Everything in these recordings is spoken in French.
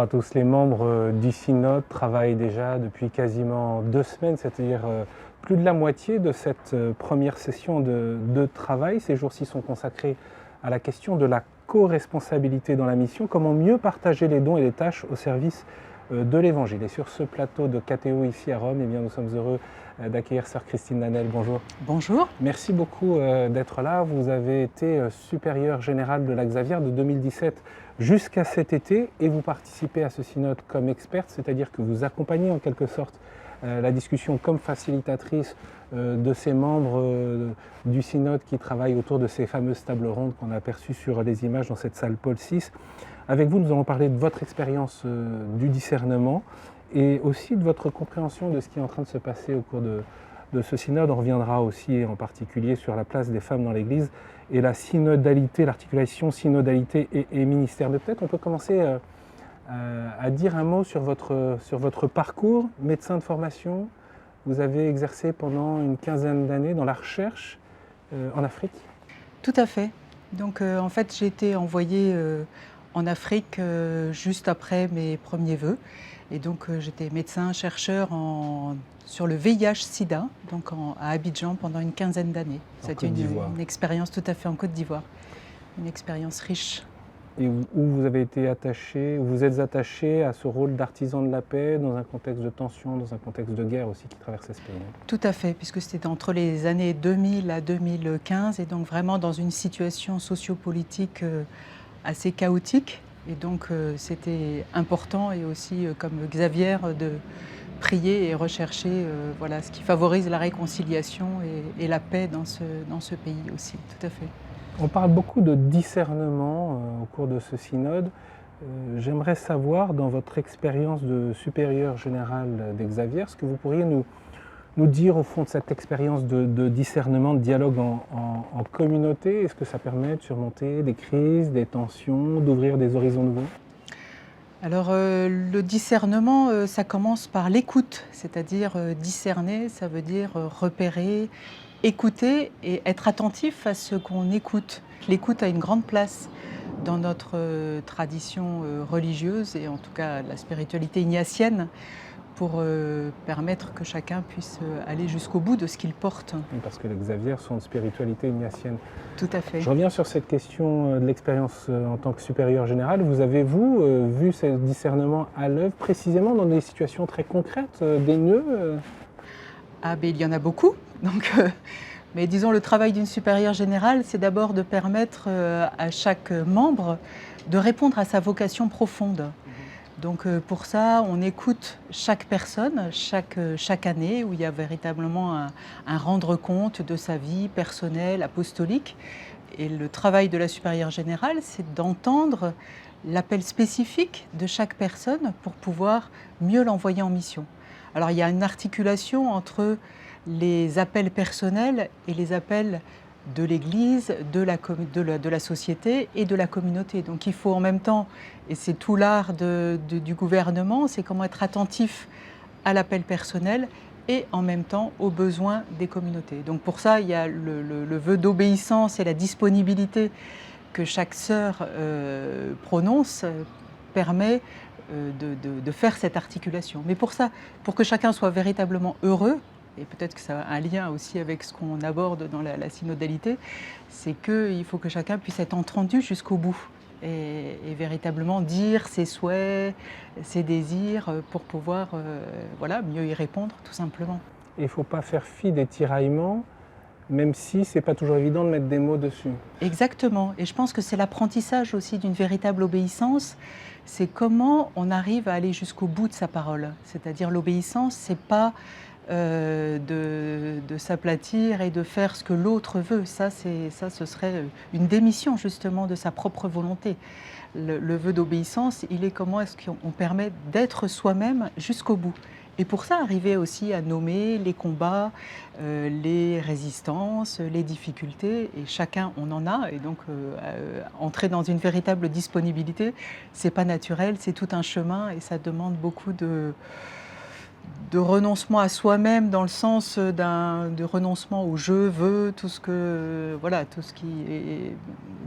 Bonjour à tous. Les membres du synode travaillent déjà depuis quasiment 2 semaines, c'est-à-dire plus de la moitié de cette première session de travail. Ces jours-ci sont consacrés à la question de la co-responsabilité dans la mission, comment mieux partager les dons et les tâches au service de l'Évangile. Et sur ce plateau de KTO ici à Rome, eh bien, nous sommes heureux d'accueillir sœur Christine Nanel. Bonjour. Bonjour. Merci beaucoup d'être là. Vous avez été supérieure générale de la Xavière de 2017 jusqu'à cet été et vous participez à ce synode comme experte, c'est-à-dire que vous accompagnez en quelque sorte la discussion comme facilitatrice de ces membres du synode qui travaillent autour de ces fameuses tables rondes qu'on a aperçues sur les images dans cette salle Paul VI. Avec vous, nous allons parler de votre expérience du discernement et aussi de votre compréhension de ce qui est en train de se passer au cours de ce synode. On reviendra aussi en particulier sur la place des femmes dans l'Église et la synodalité, l'articulation synodalité et ministère. Mais peut-être on peut commencer à dire un mot sur votre parcours. Médecin de formation, vous avez exercé pendant une quinzaine d'années dans la recherche en Afrique. Tout à fait. Donc en fait j'ai été envoyée en Afrique juste après mes premiers vœux. Et donc j'étais médecin-chercheur sur le VIH-Sida, donc à Abidjan pendant une quinzaine d'années. C'était une expérience tout à fait en Côte d'Ivoire, une expérience riche. Et où vous avez été attaché, vous êtes attaché à ce rôle d'artisan de la paix dans un contexte de tension, dans un contexte de guerre aussi qui traversait ce pays. Tout à fait, puisque c'était entre les années 2000 à 2015 et donc vraiment dans une situation sociopolitique assez chaotique. Et donc c'était important et aussi comme Xavier de prier et rechercher voilà, ce qui favorise la réconciliation et la paix dans ce pays aussi, tout à fait. On parle beaucoup de discernement au cours de ce synode. J'aimerais savoir, dans votre expérience de supérieur général d'Xavier, ce que vous pourriez nous dire au fond de cette expérience de discernement, de dialogue en communauté. Est-ce que ça permet de surmonter des crises, des tensions, d'ouvrir des horizons nouveaux ? Alors le discernement, ça commence par l'écoute, c'est-à-dire discerner, ça veut dire repérer, écouter et être attentif à ce qu'on écoute. L'écoute a une grande place dans notre tradition religieuse et en tout cas la spiritualité ignatienne pour permettre que chacun puisse aller jusqu'au bout de ce qu'il porte. Parce que les Xavier sont de spiritualité ignatienne. Tout à fait. Je reviens sur cette question de l'expérience en tant que supérieur général. Vous avez, vous, vu ce discernement à l'œuvre précisément dans des situations très concrètes, des nœuds Ah ben il y en a beaucoup. Donc, mais disons le travail d'une supérieure générale, c'est d'abord de permettre à chaque membre de répondre à sa vocation profonde. Donc pour ça, on écoute chaque personne, chaque année, où il y a véritablement un rendre compte de sa vie personnelle, apostolique. Et le travail de la supérieure générale, c'est d'entendre l'appel spécifique de chaque personne pour pouvoir mieux l'envoyer en mission. Alors il y a une articulation entre les appels personnels et les appels de l'Église, de la société et de la communauté. Donc il faut en même temps, et c'est tout l'art du gouvernement, c'est comment être attentif à l'appel personnel et en même temps aux besoins des communautés. Donc pour ça, il y a le vœu d'obéissance et la disponibilité que chaque sœur prononce permet de faire cette articulation. Mais pour ça, pour que chacun soit véritablement heureux, et peut-être que ça a un lien aussi avec ce qu'on aborde dans la synodalité, c'est qu'il faut que chacun puisse être entendu jusqu'au bout et véritablement dire ses souhaits, ses désirs pour pouvoir voilà, mieux y répondre tout simplement. Il ne faut pas faire fi des tiraillements, même si ce n'est pas toujours évident de mettre des mots dessus. Exactement, et je pense que c'est l'apprentissage aussi d'une véritable obéissance, c'est comment on arrive à aller jusqu'au bout de sa parole. C'est-à-dire l'obéissance, c'est pas de s'aplatir et de faire ce que l'autre veut. Ça, ce serait une démission justement de sa propre volonté. Le vœu d'obéissance, il est comment est-ce qu'on permet d'être soi-même jusqu'au bout. Et pour ça, arriver aussi à nommer les combats, les résistances, les difficultés, et chacun on en a, et donc entrer dans une véritable disponibilité, c'est pas naturel, c'est tout un chemin, et ça demande beaucoup de renoncement à soi-même dans le sens de renoncement au je veux, tout ce qui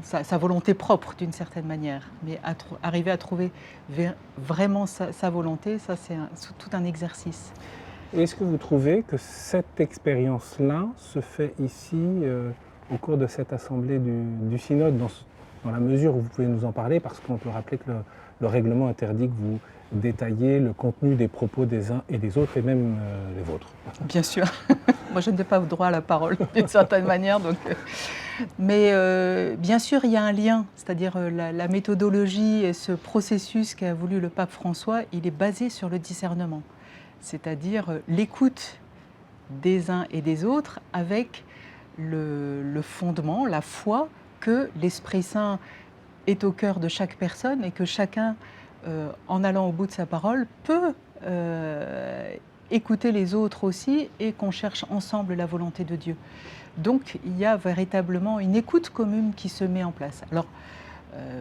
sa volonté propre d'une certaine manière. Mais arriver à trouver vraiment sa volonté, ça c'est tout un exercice. Est-ce que vous trouvez que cette expérience-là se fait ici au cours de cette assemblée du synode, dans la mesure où vous pouvez nous en parler, parce qu'on peut rappeler que le règlement interdit que vous détailliez le contenu des propos des uns et des autres, et même les vôtres. Bien sûr. Moi, je n'ai pas droit à la parole d'une certaine manière. Donc, mais bien sûr, il y a un lien, c'est-à-dire la méthodologie et ce processus qu'a voulu le pape François, il est basé sur le discernement, c'est-à-dire l'écoute des uns et des autres avec le fondement, la foi que l'Esprit Saint est au cœur de chaque personne et que chacun, en allant au bout de sa parole, peut écouter les autres aussi et qu'on cherche ensemble la volonté de Dieu. Donc il y a véritablement une écoute commune qui se met en place. Alors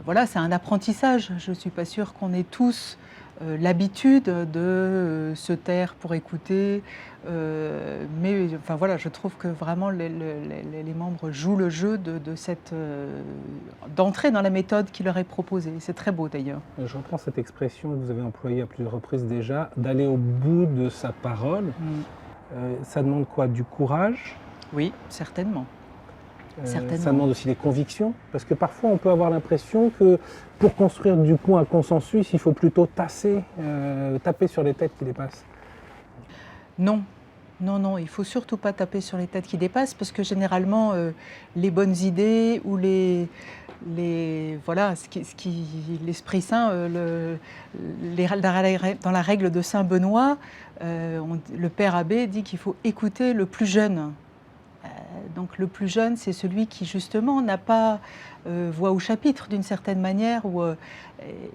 voilà, c'est un apprentissage. Je ne suis pas sûre qu'on ait tous l'habitude de se taire pour écouter, mais enfin voilà, je trouve que vraiment les membres jouent le jeu d'entrer dans la méthode qui leur est proposée. C'est très beau d'ailleurs. Je reprends cette expression que vous avez employée à plusieurs reprises déjà, d'aller au bout de sa parole. Ça demande quoi? Du courage? Oui, certainement. Ça demande aussi des convictions, parce que parfois on peut avoir l'impression que pour construire du coup un consensus, il faut plutôt taper sur les têtes qui dépassent. Non, non, il ne faut surtout pas taper sur les têtes qui dépassent, parce que généralement les bonnes idées ou voilà, l'Esprit Saint, dans la règle de Saint Benoît, le Père Abbé dit qu'il faut écouter le plus jeune. Donc le plus jeune, c'est celui qui justement n'a pas voix au chapitre d'une certaine manière,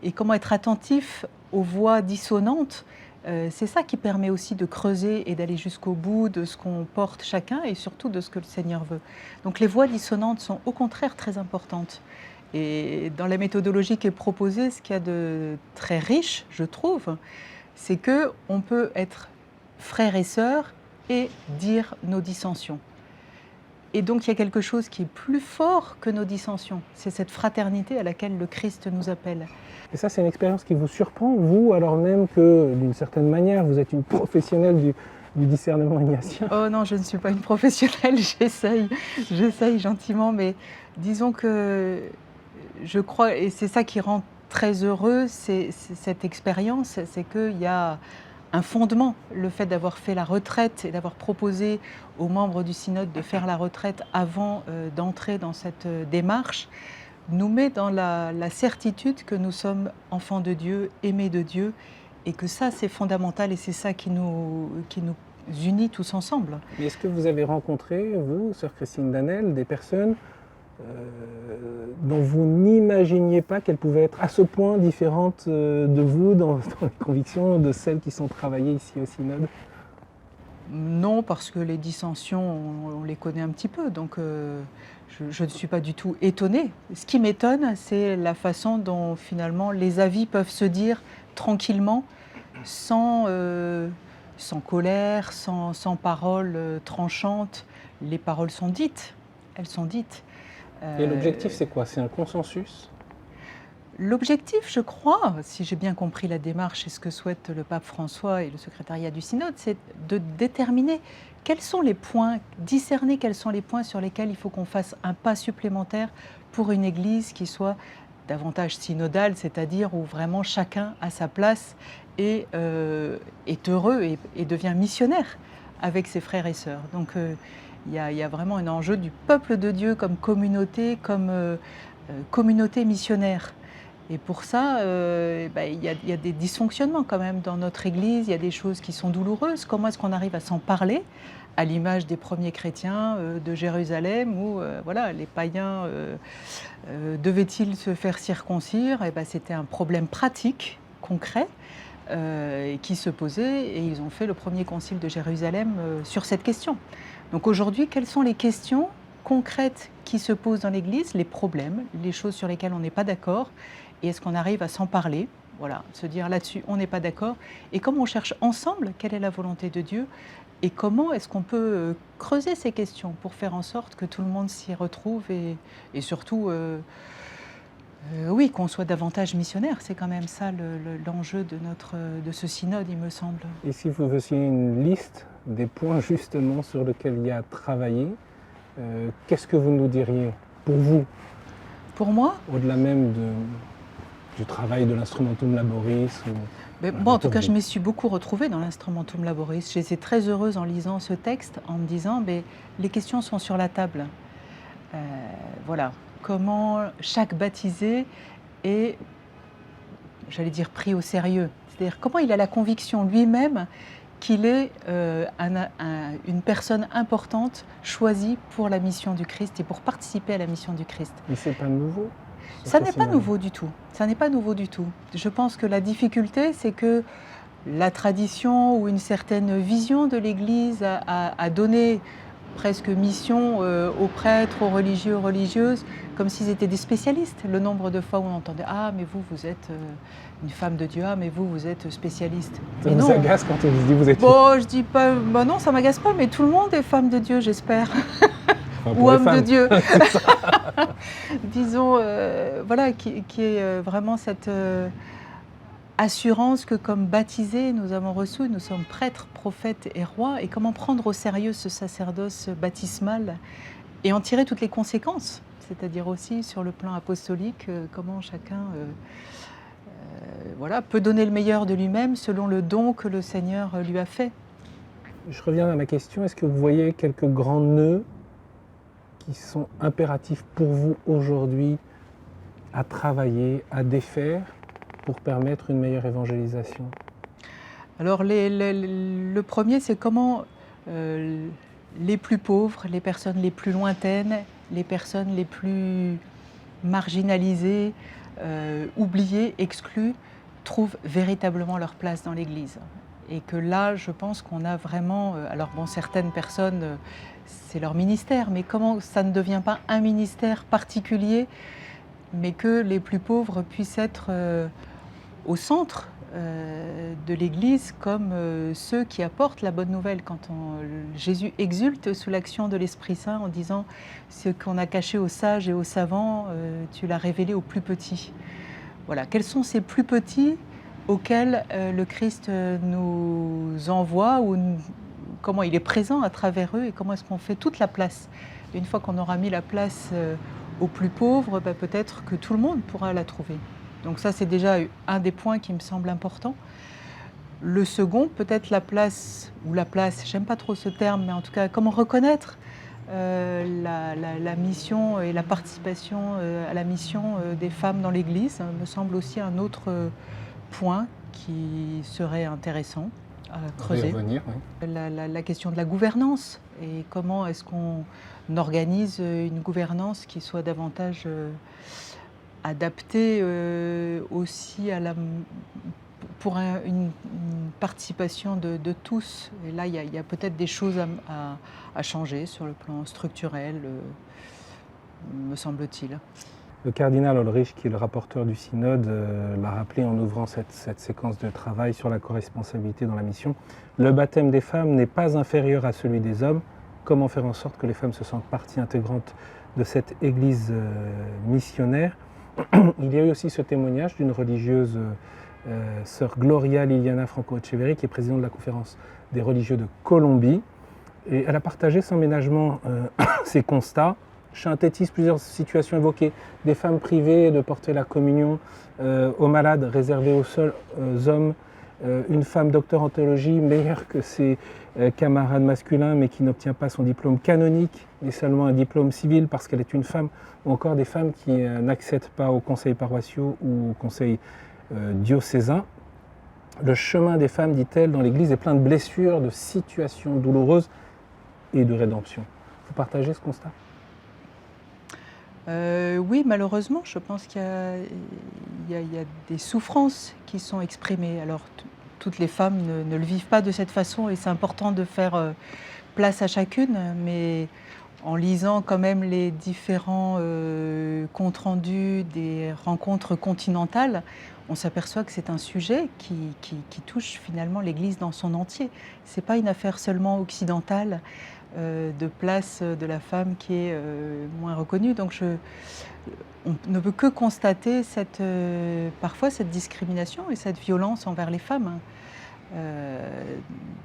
et comment être attentif aux voix dissonantes. C'est ça qui permet aussi de creuser et d'aller jusqu'au bout de ce qu'on porte chacun et surtout de ce que le Seigneur veut. Donc les voix dissonantes sont au contraire très importantes. Et dans la méthodologie qui est proposée, ce qu'il y a de très riche, je trouve, c'est qu'on peut être frères et sœurs et dire nos dissensions. Et donc il y a quelque chose qui est plus fort que nos dissensions. C'est cette fraternité à laquelle le Christ nous appelle. Et ça, c'est une expérience qui vous surprend, vous, alors même que, d'une certaine manière, vous êtes une professionnelle du discernement ignatien? Oh non, je ne suis pas une professionnelle, j'essaye gentiment, mais disons que je crois, et c'est ça qui rend très heureux, c'est cette expérience, c'est qu'il y a un fondement, le fait d'avoir fait la retraite et d'avoir proposé aux membres du synode de faire la retraite avant d'entrer dans cette démarche, nous met dans la certitude que nous sommes enfants de Dieu, aimés de Dieu, et que ça c'est fondamental et c'est ça qui nous unit tous ensemble. Mais est-ce que vous avez rencontré, vous, sœur Christine Danel, des personnes dont vous n'imaginiez pas qu'elles pouvaient être à ce point différentes de vous dans les convictions de celles qui sont travaillées ici au synode? Non, parce que les dissensions, on les connaît un petit peu, donc je ne suis pas du tout étonnée. Ce qui m'étonne, c'est la façon dont finalement les avis peuvent se dire tranquillement, sans colère, sans paroles tranchantes. Les paroles sont dites, elles sont dites. Et l'objectif, c'est quoi? C'est un consensus? L'objectif, je crois, si j'ai bien compris la démarche et ce que souhaite le pape François et le secrétariat du synode, c'est de déterminer quels sont les points, discerner quels sont les points sur lesquels il faut qu'on fasse un pas supplémentaire pour une Église qui soit davantage synodale, c'est-à-dire où vraiment chacun a sa place et est heureux et devient missionnaire avec ses frères et sœurs. Donc il y a vraiment un enjeu du peuple de Dieu comme communauté missionnaire. Et pour ça, il y a des dysfonctionnements quand même dans notre Église, il y a des choses qui sont douloureuses. Comment est-ce qu'on arrive à s'en parler, à l'image des premiers chrétiens de Jérusalem, où voilà, les païens devaient-ils se faire circoncire? C'était un problème pratique, concret, qui se posait, et ils ont fait le premier concile de Jérusalem sur cette question. Donc aujourd'hui, quelles sont les questions concrètes qui se posent dans l'Église, les problèmes, les choses sur lesquelles on n'est pas d'accord, et est-ce qu'on arrive à s'en parler, voilà, se dire là-dessus on n'est pas d'accord, et comment on cherche ensemble quelle est la volonté de Dieu, et comment est-ce qu'on peut creuser ces questions pour faire en sorte que tout le monde s'y retrouve et surtout, oui, qu'on soit davantage missionnaire. C'est quand même ça l'enjeu de ce synode, il me semble. Et si vous faisiez une liste des points justement sur lesquels il y a à travailler, qu'est-ce que vous nous diriez pour vous? Pour moi, au-delà même du travail de l'instrumentum laboris bon, en tout cas, je me suis beaucoup retrouvée dans l'instrumentum laboris. J'étais très heureuse en lisant ce texte, en me disant, les questions sont sur la table. Voilà, comment chaque baptisé est, j'allais dire, pris au sérieux. C'est-à-dire comment il a la conviction lui-même qu'il est une personne importante choisie pour la mission du Christ et pour participer à la mission du Christ. Mais c'est pas nouveau. Ça n'est pas nouveau du tout. Ça n'est pas nouveau du tout. Je pense que la difficulté, c'est que la tradition ou une certaine vision de l'Église a donné presque mission aux prêtres, aux religieux, aux religieuses, comme s'ils étaient des spécialistes. Le nombre de fois où on entendait « Ah, mais vous êtes une femme de Dieu, ah, mais vous êtes spécialiste. » Ça vous agace quand on vous dit « vous êtes… » Bon, je dis pas… non, ça m'agace pas, mais tout le monde est femme de Dieu, j'espère. Ou homme de Dieu. Disons, voilà, qui est vraiment cette assurance que comme baptisés, nous avons reçu, nous sommes prêtres, prophètes et rois, et comment prendre au sérieux ce sacerdoce baptismal et en tirer toutes les conséquences, c'est-à-dire aussi sur le plan apostolique, comment chacun voilà, peut donner le meilleur de lui-même selon le don que le Seigneur lui a fait. Je reviens à ma question, est-ce que vous voyez quelques grands nœuds qui sont impératifs pour vous aujourd'hui à travailler, à défaire pour permettre une meilleure évangélisation? Alors le premier, c'est comment les plus pauvres, les personnes les plus lointaines, les personnes les plus marginalisées, oubliées, exclues, trouvent véritablement leur place dans l'Église. Et que là, je pense qu'on a vraiment… alors bon, certaines personnes, c'est leur ministère, mais comment ça ne devient pas un ministère particulier, mais que les plus pauvres puissent être au centre de l'Église comme ceux qui apportent la bonne nouvelle. Quand Jésus exulte sous l'action de l'Esprit Saint en disant « Ce qu'on a caché aux sages et aux savants, tu l'as révélé aux plus petits ». Voilà, quels sont ces plus petits auxquels le Christ nous envoie ou comment il est présent à travers eux et comment est-ce qu'on fait toute la place. Et une fois qu'on aura mis la place aux plus pauvres, peut-être que tout le monde pourra la trouver. Donc ça, c'est déjà un des points qui me semble important. Le second, peut-être la place, j'aime pas trop ce terme, mais en tout cas, comment reconnaître la mission et la participation à la mission des femmes dans l'Église, me semble aussi un autre point qui serait intéressant à creuser. Revenir, oui. La question de la gouvernance et comment est-ce qu'on organise une gouvernance qui soit davantage adaptée aussi à pour une participation de tous. Et là, il y a peut-être des choses à changer sur le plan structurel, me semble-t-il. Le cardinal Ulrich, qui est le rapporteur du synode, l'a rappelé en ouvrant cette séquence de travail sur la corresponsabilité dans la mission. Le baptême des femmes n'est pas inférieur à celui des hommes. Comment faire en sorte que les femmes se sentent partie intégrante de cette église missionnaire? Il y a eu aussi ce témoignage d'une religieuse, sœur Gloria Liliana Franco Echeverri, qui est présidente de la conférence des religieux de Colombie. Et elle a partagé sans ménagement ses constats, synthétise plusieurs situations évoquées, des femmes privées de porter la communion aux malades, réservée aux seuls hommes, une femme docteur en théologie meilleure que ses camarades masculins, mais qui n'obtient pas son diplôme canonique, mais seulement un diplôme civil parce qu'elle est une femme, ou encore des femmes qui n'accèdent pas aux conseils paroissiaux ou aux conseils diocésains. Le chemin des femmes, dit-elle, dans l'Église est plein de blessures, de situations douloureuses et de rédemption. Vous partagez ce constat? Oui, malheureusement, je pense qu'il y a des souffrances qui sont exprimées. Alors, toutes les femmes ne le vivent pas de cette façon et c'est important de faire place à chacune, mais en lisant quand même les différents comptes rendus des rencontres continentales, on s'aperçoit que c'est un sujet qui touche finalement l'Église dans son entier. Ce n'est pas une affaire seulement occidentale de place de la femme qui est moins reconnue. Donc on ne peut que constater parfois cette discrimination et cette violence envers les femmes.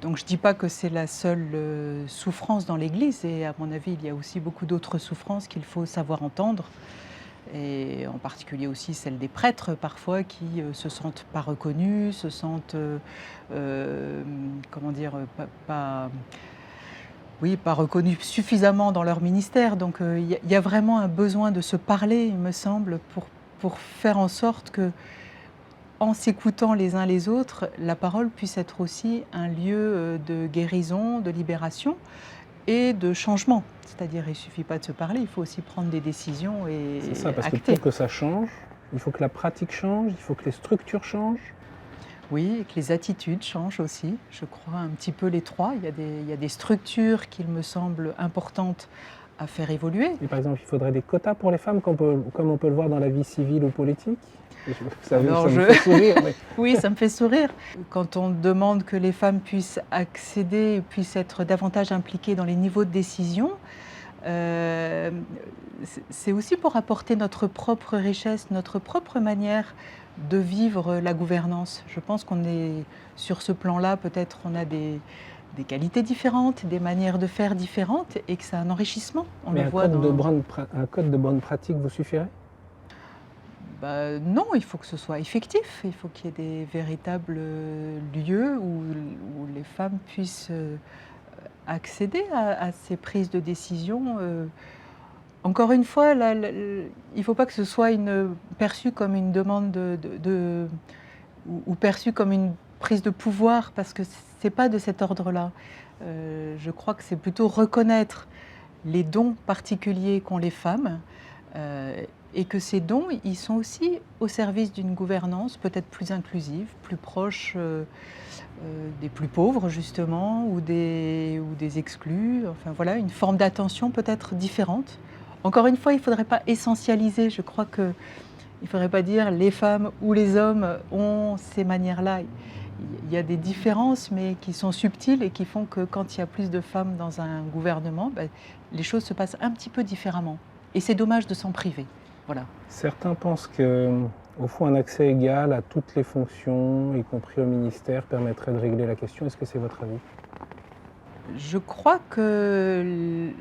Donc je ne dis pas que c'est la seule souffrance dans l'Église, et à mon avis il y a aussi beaucoup d'autres souffrances qu'il faut savoir entendre, et en particulier aussi celle des prêtres parfois qui se sentent pas reconnus, se sentent comment dire, pas reconnus suffisamment dans leur ministère. Donc il y a vraiment un besoin de se parler, il me semble, pour faire en sorte que, en s'écoutant les uns les autres, la parole puisse être aussi un lieu de guérison, de libération et de changement. C'est-à-dire, il ne suffit pas de se parler, il faut aussi prendre des décisions et acter. C'est ça, parce que pour que ça change, il faut que la pratique change, il faut que les structures changent. Oui, et que les attitudes changent aussi, je crois, un petit peu les trois. Il y a des structures qu'il me semble importantes à faire évoluer. Et par exemple, il faudrait des quotas pour les femmes, comme on peut le voir dans la vie civile ou politique. Vous savez, ça me fait sourire. Mais... Oui, ça me fait sourire. Quand on demande que les femmes puissent accéder, puissent être davantage impliquées dans les niveaux de décision, c'est aussi pour apporter notre propre richesse, notre propre manière de vivre la gouvernance. Je pense qu'on est sur ce plan-là, peut-être on a des qualités différentes, des manières de faire différentes, et que c'est un enrichissement. Mais un code de bonne pratique vous suffirait ? Non, il faut que ce soit effectif. Il faut qu'il y ait des véritables lieux où les femmes puissent accéder à ces prises de décision. Encore une fois, il ne faut pas que ce soit perçu comme une demande ou perçu comme une prise de pouvoir, parce que ce n'est pas de cet ordre-là. Je crois que c'est plutôt reconnaître les dons particuliers qu'ont les femmes, et que ces dons, ils sont aussi au service d'une gouvernance peut-être plus inclusive, plus proche des plus pauvres justement, ou des exclus. Enfin voilà, une forme d'attention peut-être différente. Encore une fois, il ne faudrait pas essentialiser. Je crois qu'il ne faudrait pas dire les femmes ou les hommes ont ces manières-là. Il y a des différences, mais qui sont subtiles et qui font que quand il y a plus de femmes dans un gouvernement, les choses se passent un petit peu différemment. Et c'est dommage de s'en priver. Voilà. Certains pensent qu'au fond, un accès égal à toutes les fonctions, y compris au ministère, permettrait de régler la question. Est-ce que c'est votre avis ? Je crois que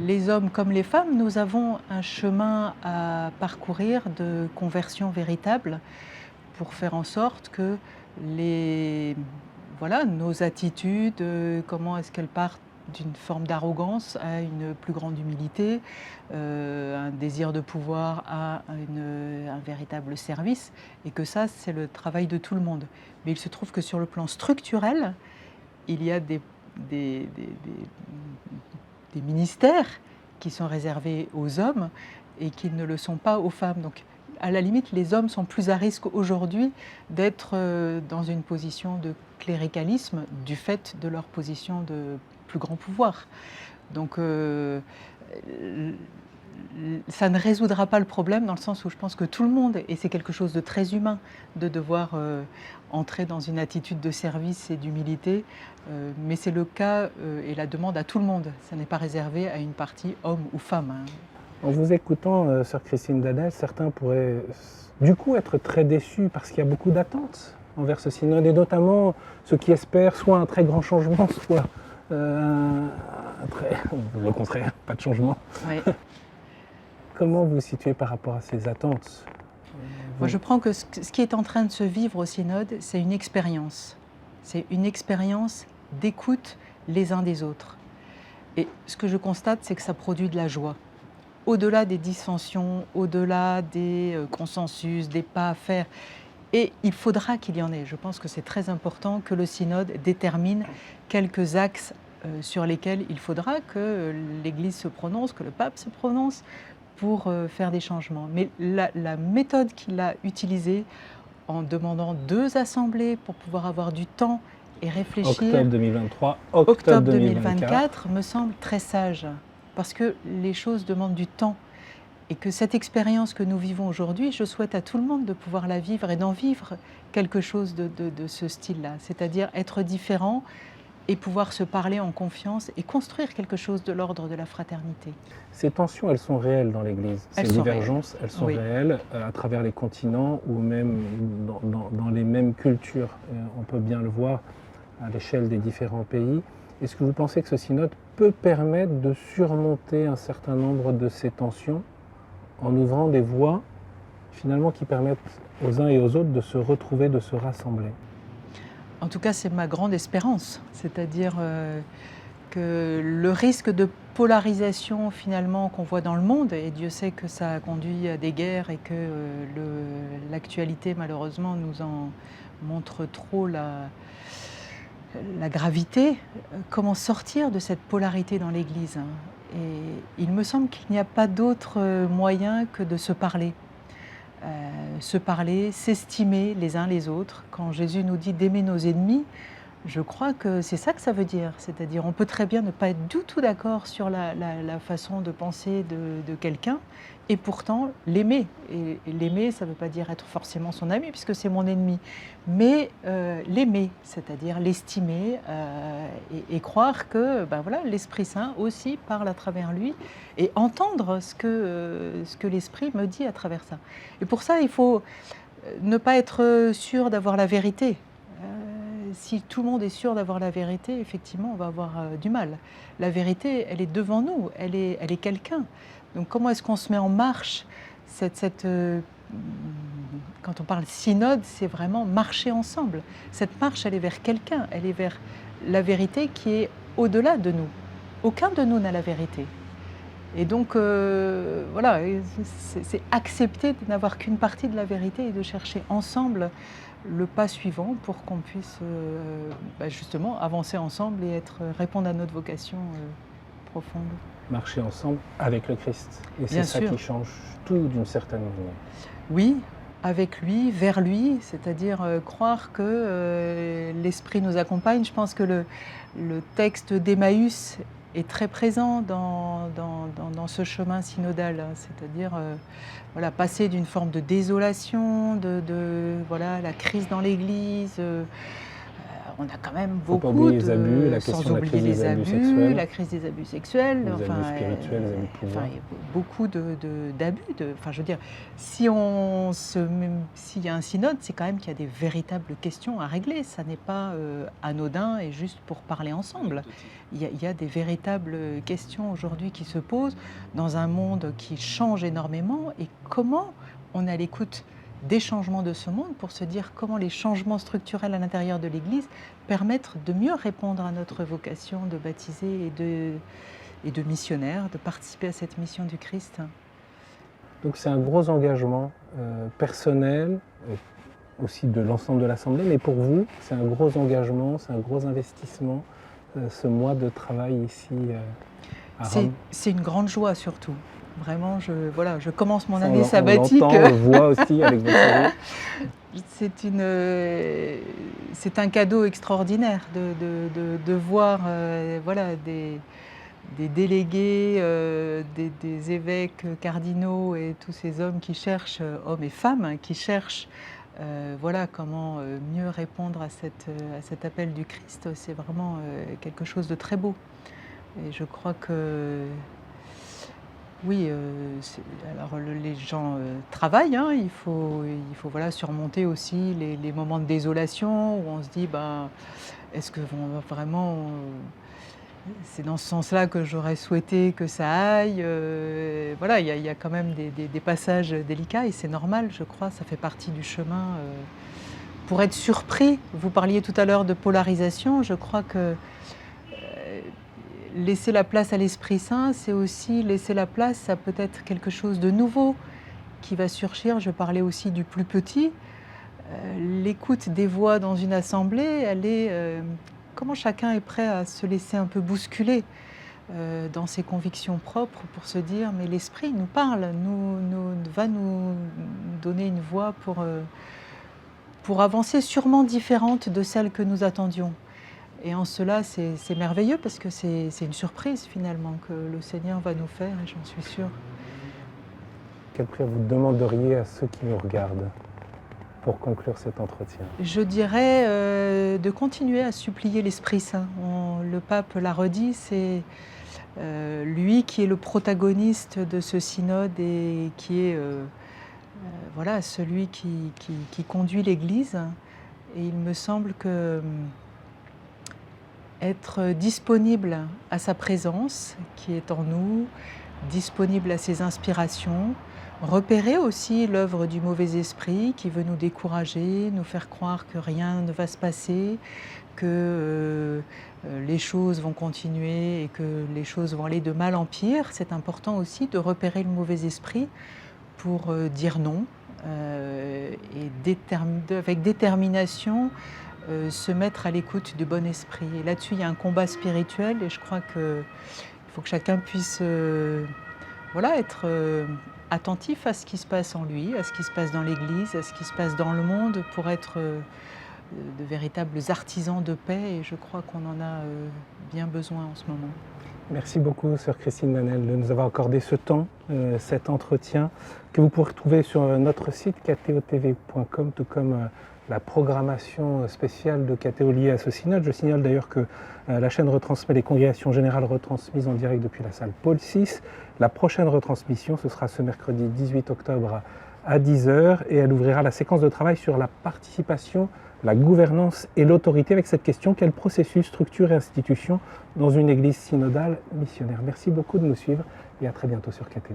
les hommes comme les femmes, nous avons un chemin à parcourir de conversion véritable pour faire en sorte que nos attitudes, comment est-ce qu'elles partent d'une forme d'arrogance à une plus grande humilité, un désir de pouvoir à un véritable service, et que ça, c'est le travail de tout le monde. Mais il se trouve que sur le plan structurel, il y a des ministères qui sont réservés aux hommes et qui ne le sont pas aux femmes. Donc, à la limite, les hommes sont plus à risque aujourd'hui d'être dans une position de cléricalisme du fait de leur position de plus grand pouvoir. Donc ça ne résoudra pas le problème, dans le sens où je pense que tout le monde, et c'est quelque chose de très humain, de devoir entrer dans une attitude de service et d'humilité, mais c'est le cas et la demande à tout le monde. Ça n'est pas réservé à une partie homme ou femme. En vous écoutant, sœur Christine Dadel, certains pourraient du coup être très déçus parce qu'il y a beaucoup d'attentes envers ce synode, et notamment ceux qui espèrent soit un très grand changement, soit le contraire, pas de changement. Oui. Comment vous vous situez par rapport à ces attentes ? Moi, je prends que ce qui est en train de se vivre au synode, c'est une expérience. C'est une expérience d'écoute les uns des autres. Et ce que je constate, c'est que ça produit de la joie. Au-delà des dissensions, au-delà des consensus, des pas à faire. Et il faudra qu'il y en ait. Je pense que c'est très important que le synode détermine quelques axes sur lesquels il faudra que l'Église se prononce, que le pape se prononce pour faire des changements. Mais la méthode qu'il a utilisée en demandant 2 assemblées pour pouvoir avoir du temps et réfléchir... Octobre 2023, octobre 2024 me semble très sage, parce que les choses demandent du temps. Et que cette expérience que nous vivons aujourd'hui, je souhaite à tout le monde de pouvoir la vivre et d'en vivre quelque chose de ce style-là, c'est-à-dire être différent et pouvoir se parler en confiance et construire quelque chose de l'ordre de la fraternité. Ces tensions, elles sont réelles dans l'Église. Ces Elles sont divergences, elles sont Oui. réelles à travers les continents ou même dans les mêmes cultures. On peut bien le voir à l'échelle des différents pays. Est-ce que vous pensez que ce synode peut permettre de surmonter un certain nombre de ces tensions en ouvrant des voies finalement qui permettent aux uns et aux autres de se retrouver, de se rassembler? En tout cas, c'est ma grande espérance, c'est-à-dire que le risque de polarisation finalement qu'on voit dans le monde, et Dieu sait que ça a conduit à des guerres et que l'actualité malheureusement nous en montre trop la gravité, comment sortir de cette polarité dans l'Église, hein. Et il me semble qu'il n'y a pas d'autre moyen que de se parler, s'estimer les uns les autres. Quand Jésus nous dit d'aimer nos ennemis, je crois que c'est ça que ça veut dire. C'est-à-dire on peut très bien ne pas être du tout d'accord sur la façon de penser de quelqu'un et pourtant l'aimer. Et l'aimer, ça ne veut pas dire être forcément son ami puisque c'est mon ennemi. Mais l'aimer, c'est-à-dire l'estimer et croire que ben voilà, l'Esprit Saint aussi parle à travers lui et entendre ce que l'Esprit me dit à travers ça. Et pour ça, il faut ne pas être sûr d'avoir la vérité. Si tout le monde est sûr d'avoir la vérité, effectivement, on va avoir du mal. La vérité, elle est devant nous, elle est quelqu'un. Donc comment est-ce qu'on se met en marche quand on parle synode, c'est vraiment marcher ensemble. Cette marche, elle est vers quelqu'un, elle est vers la vérité qui est au-delà de nous. Aucun de nous n'a la vérité. Et donc, voilà, c'est accepter de n'avoir qu'une partie de la vérité et de chercher ensemble le pas suivant pour qu'on puisse justement avancer ensemble et répondre à notre vocation profonde. Marcher ensemble avec le Christ. Et c'est Bien ça sûr. qui change tout d'une certaine manière. Oui, avec lui, vers lui, c'est-à-dire croire que l'Esprit nous accompagne. Je pense que le texte d'Emmaüs est très présent dans ce chemin synodal, hein. C'est-à-dire voilà, passer d'une forme de désolation, voilà, la crise dans l'Église. On a quand même Faut pas beaucoup oublier les abus, la sans question de la oublier crise des les abus abus, sexuels. la crise des abus sexuels, Les abus spirituels, les abus de pouvoir. il y a beaucoup d'abus. Enfin, je veux dire, s'il y a un synode, c'est quand même qu'il y a des véritables questions à régler. Ça n'est pas anodin et juste pour parler ensemble. Il y a des véritables questions aujourd'hui qui se posent dans un monde qui change énormément. Et comment on est à l'écoute des changements de ce monde pour se dire comment les changements structurels à l'intérieur de l'Église permettent de mieux répondre à notre vocation de baptiser et de missionnaire, de participer à cette mission du Christ. Donc c'est un gros engagement personnel, aussi de l'ensemble de l'Assemblée, mais pour vous, c'est un gros engagement, c'est un gros investissement, ce mois de travail ici à Rome. C'est une grande joie surtout. Vraiment, je commence mon Ça, année on sabbatique. l'entend, on le voit aussi avec votre série. C'est un cadeau extraordinaire de voir voilà, des délégués, des évêques cardinaux et tous ces hommes qui cherchent, hommes et femmes, hein, qui cherchent voilà, comment mieux répondre à cet appel du Christ. C'est vraiment quelque chose de très beau. Et je crois que oui, alors les gens travaillent, hein, il faut voilà, surmonter aussi les moments de désolation où on se dit est-ce que vraiment c'est dans ce sens-là que j'aurais souhaité que ça aille. Voilà, il y a quand même des passages délicats et c'est normal, je crois, ça fait partie du chemin. Pour être surpris, vous parliez tout à l'heure de polarisation, je crois que laisser la place à l'Esprit Saint, c'est aussi laisser la place à peut-être quelque chose de nouveau qui va surgir. Je parlais aussi du plus petit. L'écoute des voix dans une assemblée, elle est comment chacun est prêt à se laisser un peu bousculer dans ses convictions propres pour se dire mais l'Esprit nous parle, va nous donner une voie pour avancer sûrement différente de celle que nous attendions. Et en cela, c'est merveilleux parce que c'est une surprise finalement que le Seigneur va nous faire, et j'en suis sûre. quelle prière vous demanderiez à ceux qui nous regardent pour conclure cet entretien? Je dirais de continuer à supplier l'Esprit Saint. Le pape l'a redit, c'est lui qui est le protagoniste de ce synode et qui est voilà, celui qui conduit l'Église. Et il me semble que être disponible à sa présence qui est en nous, disponible à ses inspirations, repérer aussi l'œuvre du mauvais esprit qui veut nous décourager, nous faire croire que rien ne va se passer, que les choses vont continuer et que les choses vont aller de mal en pire. C'est important aussi de repérer le mauvais esprit pour dire non et avec détermination se mettre à l'écoute du bon esprit. Et là-dessus, il y a un combat spirituel et je crois qu'il faut que chacun puisse voilà, être attentif à ce qui se passe en lui, à ce qui se passe dans l'Église, à ce qui se passe dans le monde pour être de véritables artisans de paix et je crois qu'on en a bien besoin en ce moment. Merci beaucoup, sœur Christine Manel, de nous avoir accordé ce temps, cet entretien que vous pourrez retrouver sur notre site kto-tv.com, tout comme la programmation spéciale de KTO liée à ce synode. Je signale d'ailleurs que la chaîne retransmet les congrégations générales retransmises en direct depuis la salle Paul VI. La prochaine retransmission, ce sera ce mercredi 18 octobre à 10h et elle ouvrira la séquence de travail sur la participation, la gouvernance et l'autorité avec cette question: quel processus, structure et institution dans une église synodale missionnaire? Merci beaucoup de nous suivre et à très bientôt sur KTO.